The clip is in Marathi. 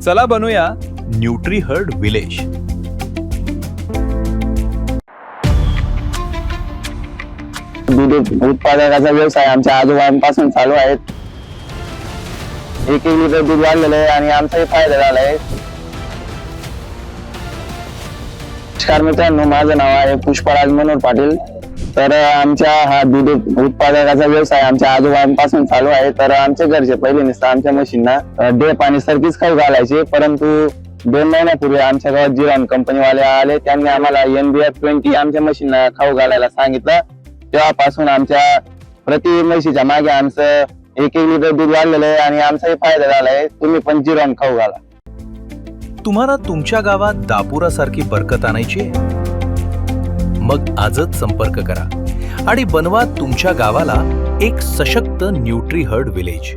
चला बनूया न्यूट्री हर्ड विलेज. दूध उत्पादनाचा व्यवसाय आमच्या आजोबांपासून चालू आहे. 1 लिटर दूध वाढलेलं आहे आणि आमचाही फायदा झाला आहे. नमस्कार मित्रांनो, माझं नाव आहे पुष्पराज मनोहर पाटील. तर आमच्या हा दूध उत्पादनाचा व्यवसाय आमच्या आजोबांपासून चालू आहे. तर आमच्या घरचे पहिले नुसतं आमच्या म्हशींना डेप आणि सरकीच खाऊ घालायचे, परंतु 2 महिन्यापूर्वी आमच्या गावात जिरॉन कंपनीवाले आले. त्यांनी आम्हाला NBF20 आमच्या म्हशींना खाऊ घालायला सांगितलं. तेव्हापासून आमच्या प्रति म्हशीच्या मागे आमचं 1 लिटर दूध वाढलेलं आहे आणि आमचाही फायदा झालाय. तुम्ही पण जिरॉन खाऊ घाला. तुम्हाला तुमच्या गावात दापुरासारखी बरकत आणायची आहे? मग आजच संपर्क करा आणि बनवा तुमच्या गावाला एक सशक्त न्यूट्री हर्ड विलेज.